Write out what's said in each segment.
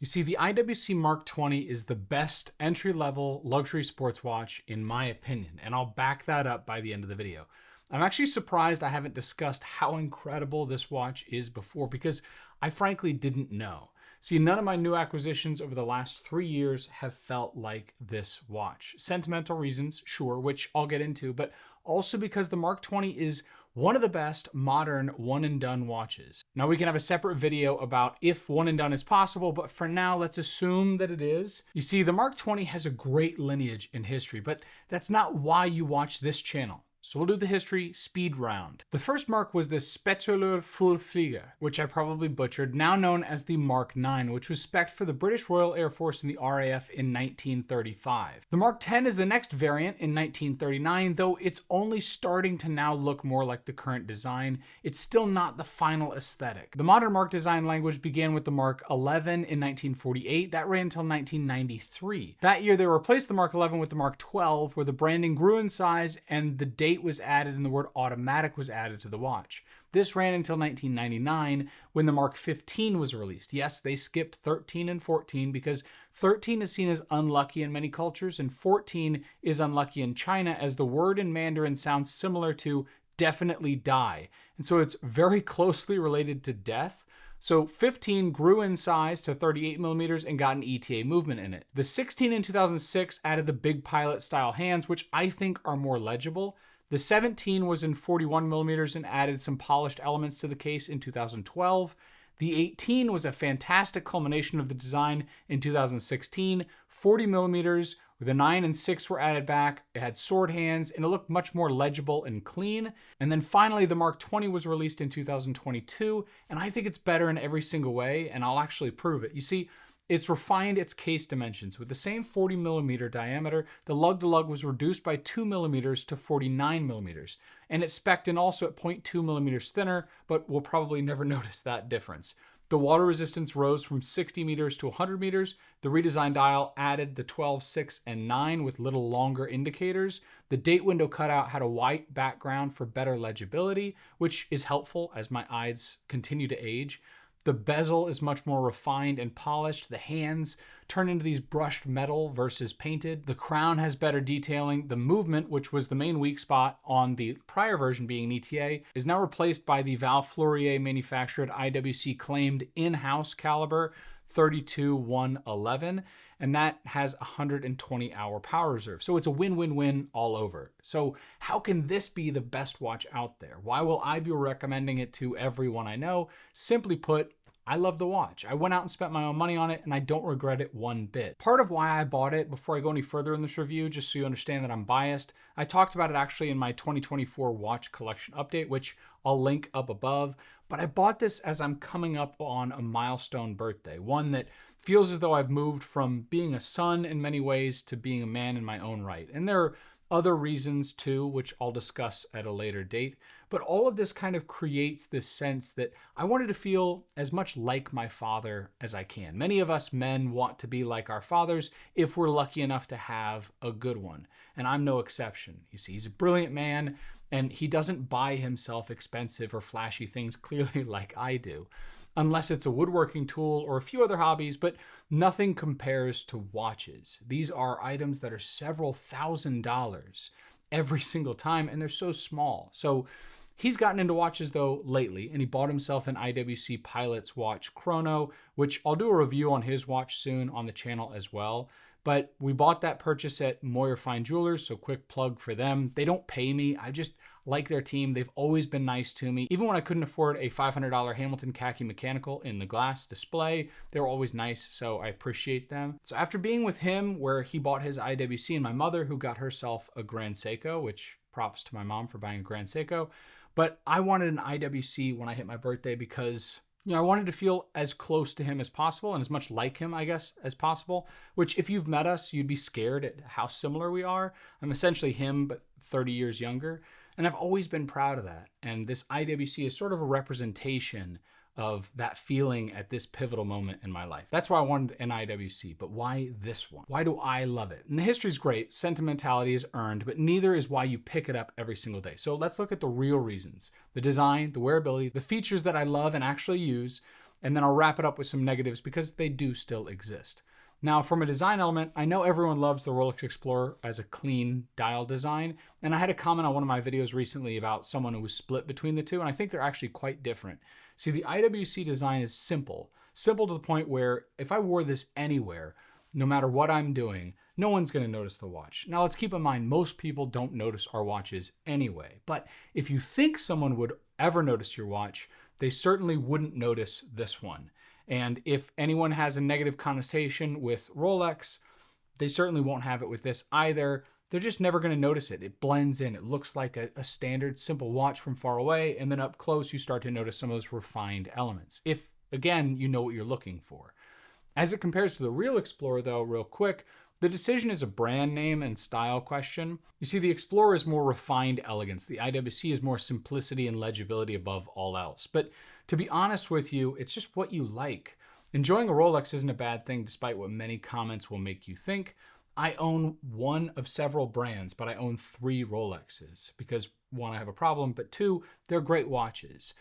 You see, the IWC Mark 20 is the best entry-level luxury sports watch in my opinion, and I'll back that up by the end of the video. I'm actually surprised I haven't discussed how incredible this watch is before because I frankly didn't know. See, none of my new acquisitions over the last 3 years have felt like this watch. Sentimental reasons, sure, which I'll get into, but also because the Mark 20 is one of the best modern one and done watches. Now we can have a separate video about if one and done is possible, but for now, let's assume that it is. You see, the Mark 20 has a great lineage in history, but that's not why you watch this channel. So we'll do the history speed round. The first mark was the Spetaler Fullflieger, which I probably butchered, now known as the Mark 9, which was spec'd for the British Royal Air Force and the RAF in 1935. The Mark 10 is the next variant in 1939, though it's only starting to now look more like the current design. It's still not the final aesthetic. The modern Mark design language began with the Mark 11 in 1948. That ran until 1993. That year they replaced the Mark 11 with the Mark 12, where the branding grew in size and the date was added and the word automatic was added to the watch. This ran until 1999 when the Mark 15 was released. Yes, they skipped 13 and 14 because 13 is seen as unlucky in many cultures and 14 is unlucky in China, as the word in Mandarin sounds similar to definitely die. And so it's very closely related to death. So 15 grew in size to 38 millimeters and got an ETA movement in it. The 16 in 2006 added the big pilot style hands, which I think are more legible. The 17 was in 41 millimeters and added some polished elements to the case in 2012. The 18 was a fantastic culmination of the design in 2016. 40 millimeters, the 9 and 6 were added back. It had sword hands and it looked much more legible and clean. And then finally, the Mark 20 was released in 2022, and I think it's better in every single way, and I'll actually prove it. You see, it's refined its case dimensions. With the same 40 millimeter diameter, the lug-to-lug was reduced by 2 millimeters to 49 millimeters. And it's spec'd in also at 0.2 millimeters thinner, but we'll probably never notice that difference. The water resistance rose from 60 meters to 100 meters. The redesigned dial added the 12, 6, and 9 with little longer indicators. The date window cutout had a white background for better legibility, which is helpful as my eyes continue to age. The bezel is much more refined and polished. The hands turn into these brushed metal versus painted. The crown has better detailing. The movement, which was the main weak spot on the prior version being an ETA, is now replaced by the Val Fleurier manufactured IWC claimed in-house caliber 32-111, and that has 120-hour power reserve. So it's a win-win-win all over. So how can this be the best watch out there? Why will I be recommending it to everyone I know? Simply put, I love the watch. I went out and spent my own money on it, and I don't regret it one bit. Part of why I bought it, before I go any further in this review, just so you understand that I'm biased, I talked about it actually in my 2024 watch collection update, which I'll link up above. But I bought this as I'm coming up on a milestone birthday, one that feels as though I've moved from being a son in many ways to being a man in my own right. And there are other reasons too, which I'll discuss at a later date. But all of this kind of creates this sense that I wanted to feel as much like my father as I can. Many of us men want to be like our fathers if we're lucky enough to have a good one. And I'm no exception. You see, he's a brilliant man and he doesn't buy himself expensive or flashy things clearly like I do. Unless it's a woodworking tool or a few other hobbies, but nothing compares to watches. These are items that are several $1,000s every single time, and they're so small. So he's gotten into watches though lately, and he bought himself an IWC Pilot's watch Chrono, which I'll do a review on his watch soon on the channel as well. But we bought that purchase at Moyer Fine Jewelers, so quick plug for them. They don't pay me. I just like their team. They've always been nice to me. Even when I couldn't afford a $500 Hamilton khaki mechanical in the glass display, they were always nice, so I appreciate them. So after being with him, where he bought his IWC, and my mother, who got herself a Grand Seiko, which props to my mom for buying a Grand Seiko, but I wanted an IWC when I hit my birthday because I wanted to feel as close to him as possible and as much like him, I guess, as possible, which if you've met us, you'd be scared at how similar we are. I'm essentially him, but 30 years younger. And I've always been proud of that. And this IWC is sort of a representation of that feeling at this pivotal moment in my life. That's why I wanted an IWC, but why this one? Why do I love it? And the history's great, sentimentality is earned, but neither is why you pick it up every single day. So let's look at the real reasons. The design, the wearability, the features that I love and actually use, And then I'll wrap it up with some negatives because they do still exist. Now, from a design element, I know everyone loves the Rolex Explorer as a clean dial design, and I had a comment on one of my videos recently about someone who was split between the two, and I think they're actually quite different. See, the IWC design is simple to the point where if I wore this anywhere, no matter what I'm doing, no one's going to notice the watch. Now, let's keep in mind, most people don't notice our watches anyway, but if you think someone would ever notice your watch, they certainly wouldn't notice this one. And if anyone has a negative connotation with Rolex, they certainly won't have it with this either. They're just never going to notice it. It blends in. It looks like a standard simple watch from far away, and then up close you start to notice some of those refined elements. If, again, you know what you're looking for. As it compares to the real Explorer though, real quick, the decision is a brand name and style question. You see, the Explorer is more refined elegance. The IWC is more simplicity and legibility above all else. But to be honest with you, it's just what you like. Enjoying a Rolex isn't a bad thing, despite what many comments will make you think. I own one of several brands, but I own 3 Rolexes because 1, I have a problem, but 2, they're great watches.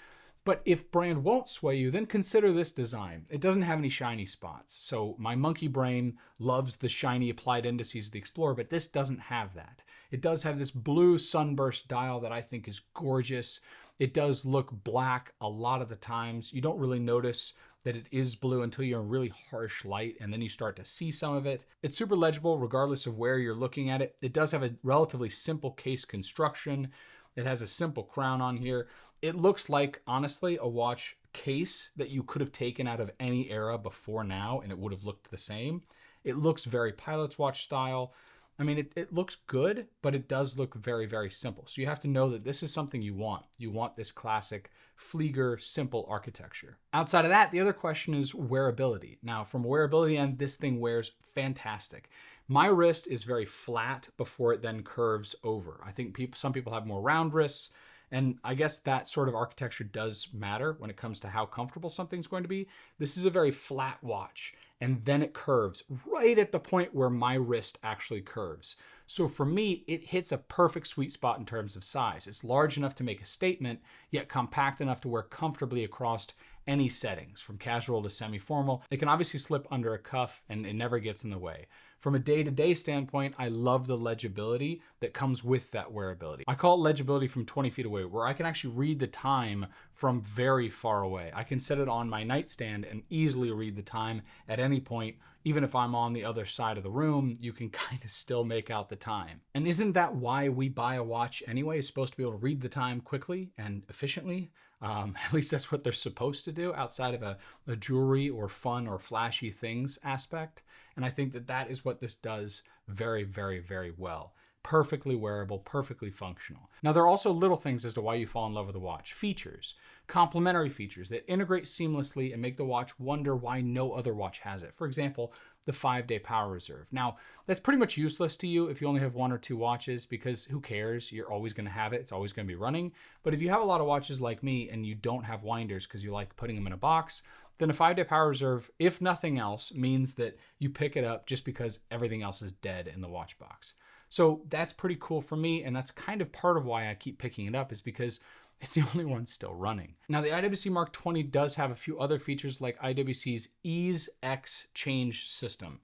But if brand won't sway you, then consider this design. It doesn't have any shiny spots. So my monkey brain loves the shiny applied indices of the Explorer, but this doesn't have that. It does have this blue sunburst dial that I think is gorgeous. It does look black a lot of the times. You don't really notice that it is blue until you're in really harsh light, and then you start to see some of it. It's super legible regardless of where you're looking at it. It does have a relatively simple case construction. It has a simple crown on here. It looks like, honestly, a watch case that you could have taken out of any era before now, and it would have looked the same. It looks very pilot's watch style. I mean, it looks good, but it does look very, very simple. So you have to know that this is something you want. You want this classic Flieger simple architecture. Outside of that, the other question is wearability. Now, from a wearability end, this thing wears fantastic. My wrist is very flat before it then curves over. I think some people have more round wrists, and I guess that sort of architecture does matter when it comes to how comfortable something's going to be. This is a very flat watch, and then it curves right at the point where my wrist actually curves. So for me, it hits a perfect sweet spot in terms of size. It's large enough to make a statement, yet compact enough to wear comfortably across any settings, from casual to semi-formal. It can obviously slip under a cuff, and it never gets in the way. From a day-to-day standpoint, I love the legibility that comes with that wearability. I call it legibility from 20 feet away, where I can actually read the time from very far away. I can set it on my nightstand and easily read the time at any point. Even if I'm on the other side of the room, you can kind of still make out the time. And isn't that why we buy a watch anyway? It's supposed to be able to read the time quickly and efficiently. At least that's what they're supposed to do outside of a jewelry or fun or flashy things aspect. And I think that that is what this does very, very, very well. Perfectly wearable, perfectly functional. Now, there are also little things as to why you fall in love with the watch. Features, complementary features that integrate seamlessly and make the watch wonder why no other watch has it. For example, the 5-day power reserve. Now, that's pretty much useless to you if you only have 1 or 2 watches, because who cares? You're always going to have it. It's always going to be running. But if you have a lot of watches like me and you don't have winders because you like putting them in a box, then a 5-day power reserve, if nothing else, means that you pick it up just because everything else is dead in the watch box. So that's pretty cool for me, and that's kind of part of why I keep picking it up, is because it's the only one still running. Now, the IWC Mark 20 does have a few other features like IWC's Ease X change system,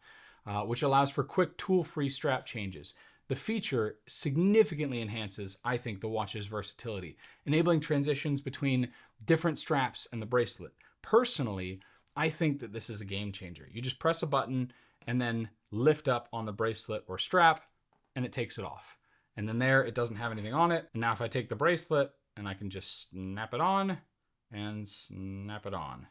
which allows for quick tool-free strap changes. The feature significantly enhances, I think, the watch's versatility, enabling transitions between different straps and the bracelet. Personally, I think that this is a game changer. You just press a button and then lift up on the bracelet or strap, and it takes it off. And then there, it doesn't have anything on it. And now if I take the bracelet and I can just snap it on and snap it on,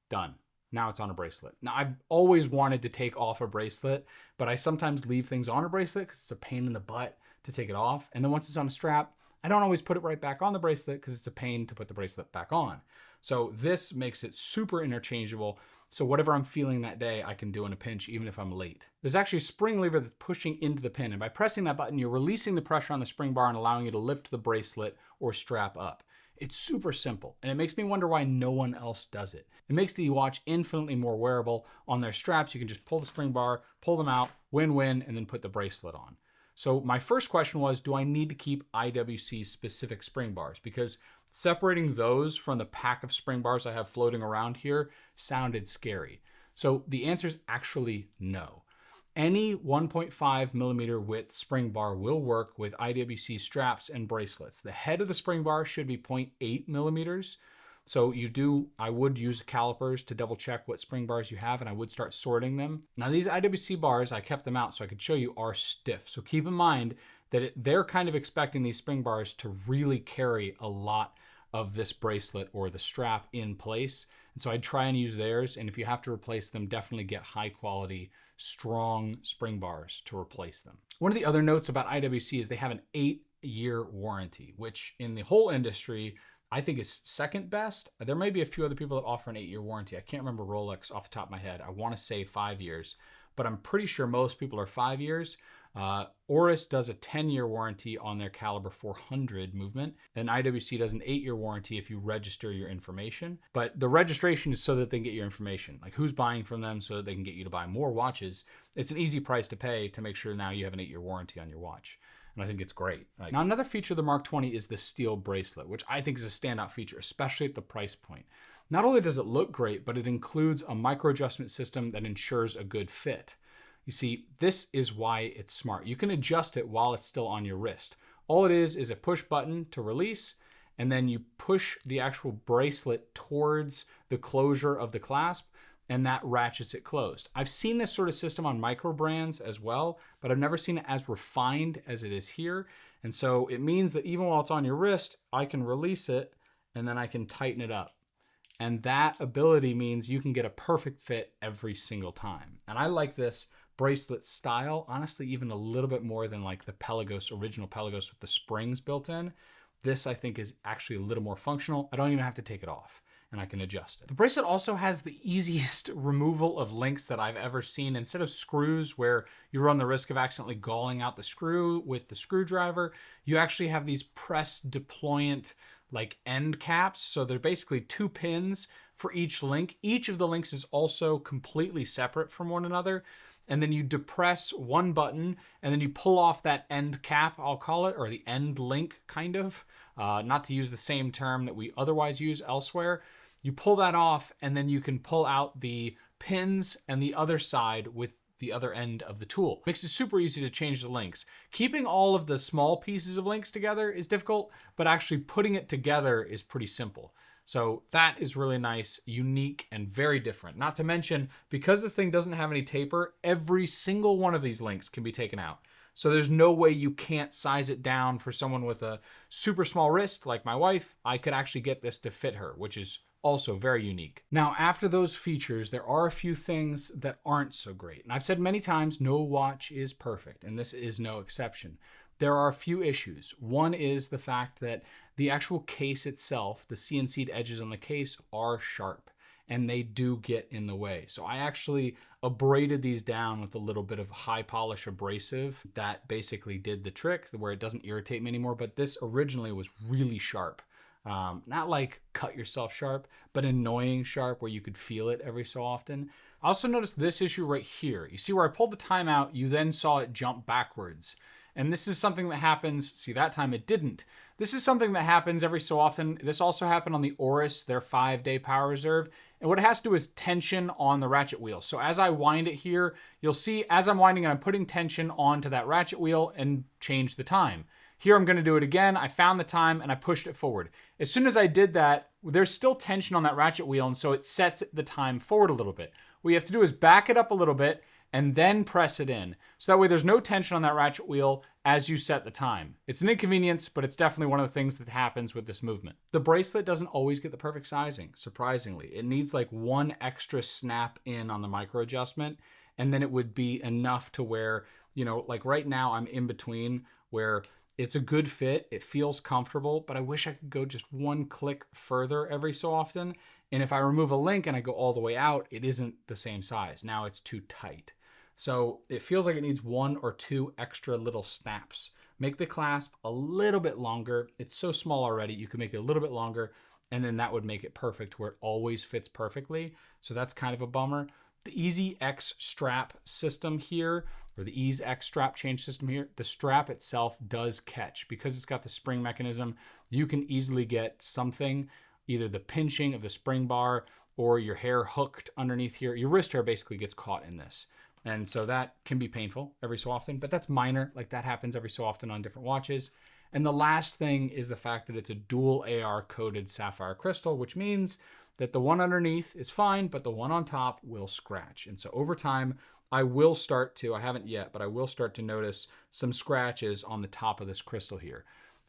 done. Now it's on a bracelet. Now, I've always wanted to take off a bracelet, but I sometimes leave things on a bracelet because it's a pain in the butt to take it off. And then once it's on a strap, I don't always put it right back on the bracelet because it's a pain to put the bracelet back on. So this makes it super interchangeable. So whatever I'm feeling that day, I can do in a pinch, even if I'm late. There's actually a spring lever that's pushing into the pin. And by pressing that button, you're releasing the pressure on the spring bar and allowing you to lift the bracelet or strap up. It's super simple, and it makes me wonder why no one else does it. It makes the watch infinitely more wearable. On their straps, you can just pull the spring bar, pull them out, win-win, and then put the bracelet on. So my first question was, do I need to keep IWC specific spring bars? Because separating those from the pack of spring bars I have floating around here sounded scary. So the answer is actually no. Any 1.5 millimeter width spring bar will work with IWC straps and bracelets. The head of the spring bar should be 0.8 millimeters. So I would use calipers to double check what spring bars you have, and I would start sorting them. Now these IWC bars, I kept them out so I could show you, are stiff. So keep in mind that they're kind of expecting these spring bars to really carry a lot of this bracelet or the strap in place. And so I'd try and use theirs. And if you have to replace them, definitely get high quality, strong spring bars to replace them. One of the other notes about IWC is they have an 8-year warranty, which in the whole industry, I think is second best. There may be a few other people that offer an 8-year warranty. I can't remember Rolex off the top of my head. I want to say 5 years, but I'm pretty sure most people are 5 years. Oris does a 10-year warranty on their caliber 400 movement, and IWC does an 8-year warranty if you register your information. But the registration is so that they can get your information, like who's buying from them, so that they can get you to buy more watches. It's an easy price to pay to make sure now you have an 8-year warranty on your watch. And I think it's great. Now, another feature of the Mark 20 is the steel bracelet, which I think is a standout feature, especially at the price point. Not only does it look great, but it includes a micro adjustment system that ensures a good fit. You see, this is why it's smart. You can adjust it while it's still on your wrist. All it is a push button to release, and then you push the actual bracelet towards the closure of the clasp, and that ratchets it closed. I've seen this sort of system on micro brands as well, but I've never seen it as refined as it is here. And so it means that even while it's on your wrist, I can release it and then I can tighten it up. And that ability means you can get a perfect fit every single time. And I like this bracelet style, honestly, even a little bit more than like the Pelagos, original Pelagos with the springs built in. This I think is actually a little more functional. I don't even have to take it off, and I can adjust it. The bracelet also has the easiest removal of links that I've ever seen. Instead of screws where you run the risk of accidentally galling out the screw with the screwdriver, you actually have these press deployant like end caps. So they're basically 2 pins for each link. Each of the links is also completely separate from one another. And then you depress one button and then you pull off that end cap, I'll call it, or the end link kind of, not to use the same term that we otherwise use elsewhere. You pull that off and then you can pull out the pins and the other side with the other end of the tool. Makes it super easy to change the links. Keeping all of the small pieces of links together is difficult, but actually putting it together is pretty simple. So that is really nice, unique, and very different. Not to mention, because this thing doesn't have any taper, every single one of these links can be taken out. So there's no way you can't size it down for someone with a super small wrist like my wife. I could actually get this to fit her, which is also very unique. Now, after those features, there are a few things that aren't so great. And I've said many times, no watch is perfect, and this is no exception. There are a few issues. One is the fact that the actual case itself, the CNC'd edges on the case are sharp and they do get in the way. So I actually abraded these down with a little bit of high polish abrasive that basically did the trick where it doesn't irritate me anymore. But this originally was really sharp. Not like cut yourself sharp, but annoying sharp where you could feel it every so often. I also noticed this issue right here. You see where I pulled the time out, you then saw it jump backwards. And this is something that happens, see that time it didn't. This is something that happens every so often. This also happened on the Oris, their 5-day power reserve. And what it has to do is tension on the ratchet wheel. So as I wind it here, you'll see as I'm winding it, I'm putting tension onto that ratchet wheel and change the time. Here I'm gonna do it again. I found the time and I pushed it forward. As soon as I did that, there's still tension on that ratchet wheel, and so it sets the time forward a little bit. What you have to do is back it up a little bit and then press it in. So that way there's no tension on that ratchet wheel as you set the time. It's an inconvenience, but it's definitely one of the things that happens with this movement. The bracelet doesn't always get the perfect sizing, surprisingly. It needs like one extra snap in on the micro adjustment, and then it would be enough to where, you know, like right now I'm in between where it's a good fit, it feels comfortable, but I wish I could go just one click further every so often. And if I remove a link and I go all the way out, it isn't the same size. Now it's too tight. So it feels like it needs 1 or 2 extra little snaps. Make the clasp a little bit longer. It's so small already, you can make it a little bit longer, and then that would make it perfect where it always fits perfectly. So that's kind of a bummer. The Easy X strap system here, or the Ease X strap change system here, the strap itself does catch. Because it's got the spring mechanism, you can easily get something, either the pinching of the spring bar or your hair hooked underneath here. Your wrist hair basically gets caught in this. And so that can be painful every so often, but that's minor. Like that happens every so often on different watches. And the last thing is the fact that it's a dual AR coated sapphire crystal, which means that the one underneath is fine, but the one on top will scratch. And so over time, I will start to, I haven't yet, but I will start to notice some scratches on the top of this crystal here.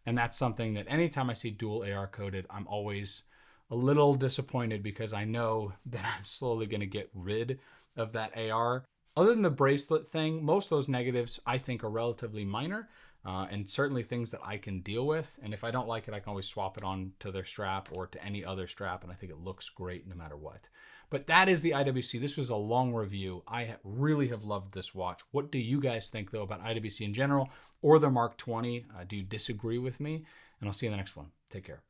And that's something that anytime I see dual AR coated, I'm always a little disappointed because I know that I'm slowly going to get rid of that AR. Other than the bracelet thing, most of those negatives I think are relatively minor and certainly things that I can deal with. And if I don't like it, I can always swap it on to their strap or to any other strap. And I think it looks great no matter what. But that is the IWC. This was a long review. I really have loved this watch. What do you guys think though about IWC in general or the Mark 20? Do you disagree with me? And I'll see you in the next one. Take care.